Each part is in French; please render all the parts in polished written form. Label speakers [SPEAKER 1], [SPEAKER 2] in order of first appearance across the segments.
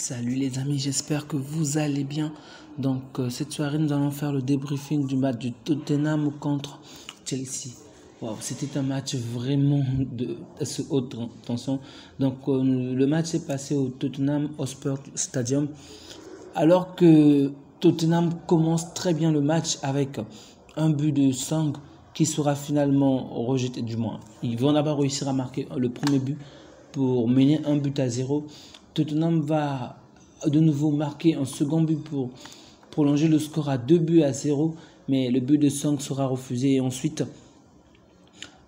[SPEAKER 1] Salut les amis, j'espère que vous allez bien. Donc cette soirée, nous allons faire le débriefing du match du Tottenham contre Chelsea. Wow, c'était un match vraiment de haute tension. Donc le match s'est passé au Tottenham Hotspur Stadium. Alors que Tottenham commence très bien le match avec un but de Sang qui sera finalement rejeté, du moins. Ils vont d'abord réussir à marquer le premier but pour mener 1-0. Tottenham va de nouveau marquer un second but pour prolonger le score à 2-0, mais le but de Sang sera refusé. Et ensuite,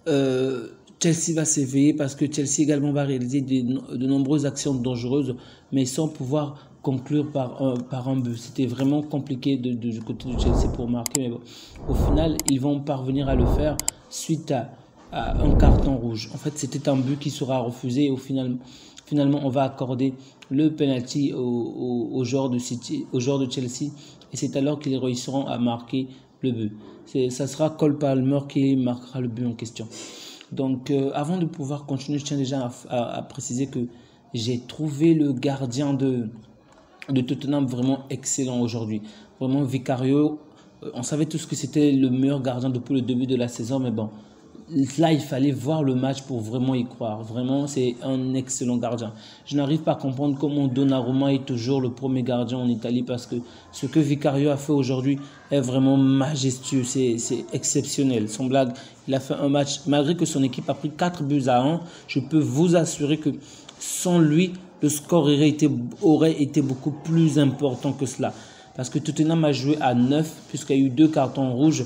[SPEAKER 1] Chelsea va s'éveiller parce que Chelsea également va réaliser de nombreuses actions dangereuses, mais sans pouvoir conclure par un but. C'était vraiment compliqué du côté de Chelsea pour marquer, mais bon, au final, ils vont parvenir à le faire suite à un carton rouge. En fait, c'était un but qui sera refusé et finalement, on va accorder le penalty au joueur de Chelsea, et c'est alors qu'ils réussiront à marquer le but. Ça sera Cole Palmer qui marquera le but en question. Donc, avant de pouvoir continuer, je tiens déjà à préciser que j'ai trouvé le gardien de Tottenham vraiment excellent aujourd'hui. Vraiment, Vicario, on savait tous que c'était le meilleur gardien depuis le début de la saison, mais bon, là, il fallait voir le match pour vraiment y croire. Vraiment, c'est un excellent gardien. Je n'arrive pas à comprendre comment Donnarumma est toujours le premier gardien en Italie, parce que ce que Vicario a fait aujourd'hui est vraiment majestueux. C'est exceptionnel. Son blague, il a fait un match, malgré que son équipe a pris 4-1. Je peux vous assurer que sans lui, le score aurait été beaucoup plus important que cela. Parce que Tottenham a joué à 9, puisqu'il y a eu 2 cartons rouges.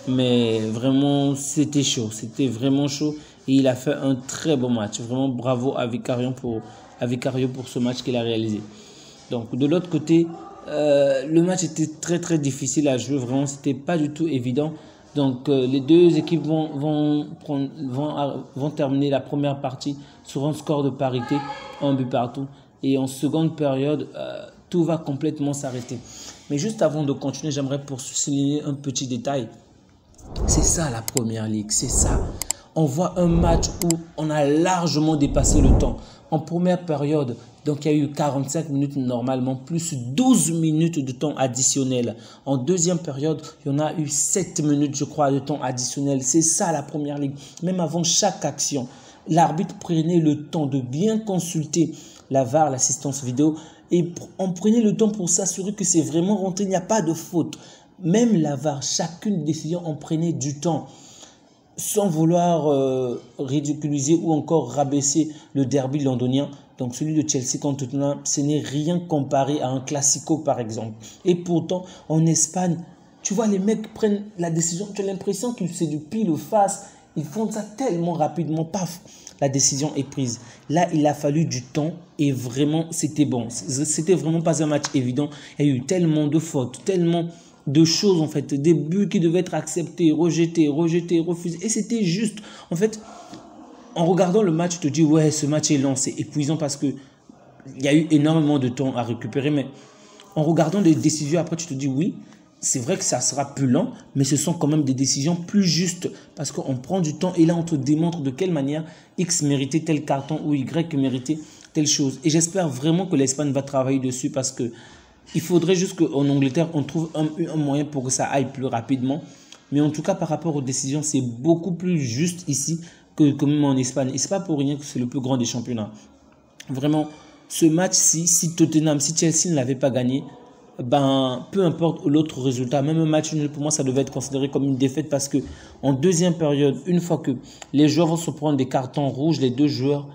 [SPEAKER 1] Mais vraiment, c'était chaud. C'était vraiment chaud. Et il a fait un très bon match. Vraiment, bravo à Vicario pour ce match qu'il a réalisé. Donc, de l'autre côté, le match était très, très difficile à jouer. Vraiment, c'était pas du tout évident. Donc, les deux équipes vont terminer la première partie sur un score de parité, 1 but partout. Et en seconde période, tout va complètement s'arrêter. Mais juste avant de continuer, j'aimerais souligner un petit détail. C'est ça la première ligue, c'est ça. On voit un match où on a largement dépassé le temps. En première période, donc il y a eu 45 minutes normalement, plus 12 minutes de temps additionnel. En deuxième période, il y en a eu 7 minutes, je crois, de temps additionnel. C'est ça la première ligue. Même avant chaque action, l'arbitre prenait le temps de bien consulter la VAR, l'assistance vidéo, et on prenait le temps pour s'assurer que c'est vraiment rentré, il n'y a pas de faute. Même la VAR, chacune décision, on prenait du temps, sans vouloir ridiculiser ou encore rabaisser le derby londonien. Donc celui de Chelsea contre Tottenham, ce n'est rien comparé à un classico par exemple. Et pourtant, en Espagne, tu vois, les mecs prennent la décision, tu as l'impression que c'est du pile ou face. Ils font ça tellement rapidement, paf, la décision est prise. Là, il a fallu du temps et vraiment, c'était bon. C'était vraiment pas un match évident. Il y a eu tellement de fautes, tellement de choses en fait, des buts qui devaient être acceptés, rejetés, refusés, et c'était juste, en fait, en regardant le match, tu te dis ouais, ce match est lent, c'est épuisant parce que il y a eu énormément de temps à récupérer, mais en regardant les décisions après, tu te dis oui, c'est vrai que ça sera plus lent, mais ce sont quand même des décisions plus justes parce qu'on prend du temps et là on te démontre de quelle manière X méritait tel carton ou Y méritait telle chose. Et j'espère vraiment que l'Espagne va travailler dessus parce que il faudrait juste qu'en Angleterre, on trouve un moyen pour que ça aille plus rapidement. Mais en tout cas, par rapport aux décisions, c'est beaucoup plus juste ici que même en Espagne. Et ce n'est pas pour rien que c'est le plus grand des championnats. Vraiment, ce match-ci, si Tottenham, si Chelsea ne l'avait pas gagné, ben, peu importe l'autre résultat, même un match nul, pour moi, ça devait être considéré comme une défaite parce que en deuxième période, une fois que les joueurs vont se prendre des cartons rouges, les deux joueurs,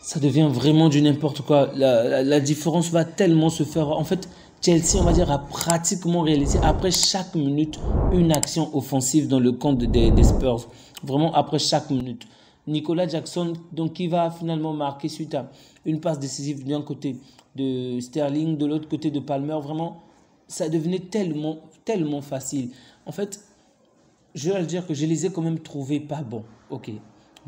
[SPEAKER 1] ça devient vraiment du n'importe quoi. La différence va tellement se faire. En fait, Chelsea, on va dire, a pratiquement réalisé après chaque minute une action offensive dans le camp des Spurs. Vraiment après chaque minute. Nicolas Jackson, donc, qui va finalement marquer suite à une passe décisive d'un côté de Sterling, de l'autre côté de Palmer. Vraiment, ça devenait tellement facile. En fait, je vais dire que je les ai quand même trouvés pas bons. Ok.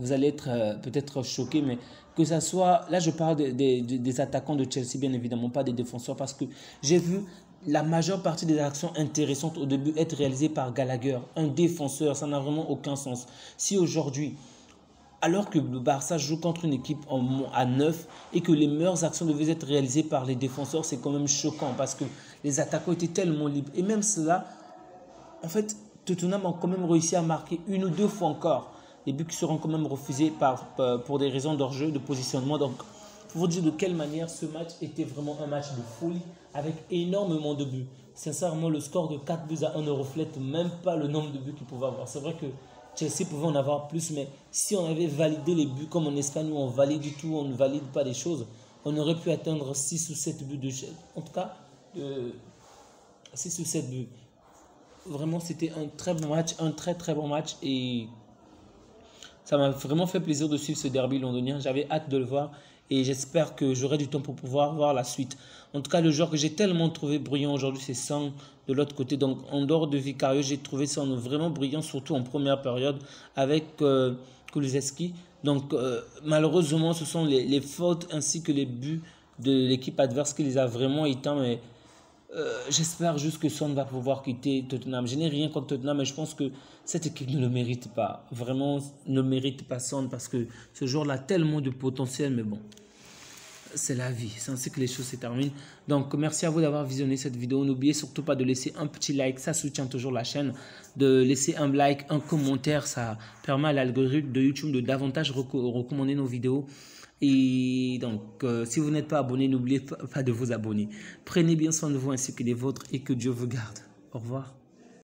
[SPEAKER 1] Vous allez être peut-être choqués, mais que ça soit... Là, je parle des attaquants de Chelsea, bien évidemment, pas des défenseurs, parce que j'ai vu la majeure partie des actions intéressantes au début être réalisées par Gallagher, un défenseur. Ça n'a vraiment aucun sens. Si aujourd'hui, alors que le Barça joue contre une équipe à 9 et que les meilleures actions devaient être réalisées par les défenseurs, c'est quand même choquant parce que les attaquants étaient tellement libres. Et même cela, en fait, Tottenham a quand même réussi à marquer une ou deux fois encore. Les buts qui seront quand même refusés pour des raisons d'hors-jeu, de positionnement. Donc, pour vous dire de quelle manière ce match était vraiment un match de folie avec énormément de buts. Sincèrement, le score de 4 buts à 1 ne reflète même pas le nombre de buts qu'il pouvait avoir. C'est vrai que Chelsea pouvait en avoir plus, mais si on avait validé les buts comme en Espagne où on valide du tout, on ne valide pas les choses, on aurait pu atteindre 6 ou 7 buts de Chelsea. En tout cas, 6 ou 7 buts. Vraiment, c'était un très bon match, un très très bon match et ça m'a vraiment fait plaisir de suivre ce derby londonien. J'avais hâte de le voir et j'espère que j'aurai du temps pour pouvoir voir la suite. En tout cas, le joueur que j'ai tellement trouvé brillant aujourd'hui, c'est Son de l'autre côté. Donc, en dehors de Vicario, j'ai trouvé Son vraiment brillant, surtout en première période avec Kulusevski. Donc, malheureusement, ce sont les fautes ainsi que les buts de l'équipe adverse qui les a vraiment éteints. Mais j'espère juste que Son va pouvoir quitter Tottenham. Je n'ai rien contre Tottenham, mais je pense que cette équipe ne le mérite pas. Vraiment, ne mérite pas Son parce que ce joueur-là a tellement de potentiel. Mais bon, c'est la vie. C'est ainsi que les choses se terminent. Donc, merci à vous d'avoir visionné cette vidéo. N'oubliez surtout pas de laisser un petit like. Ça soutient toujours la chaîne. De laisser un like, un commentaire. Ça permet à l'algorithme de YouTube de davantage recommander nos vidéos. Et donc, si vous n'êtes pas abonné, n'oubliez pas de vous abonner. Prenez bien soin de vous ainsi que des vôtres et que Dieu vous garde. Au revoir.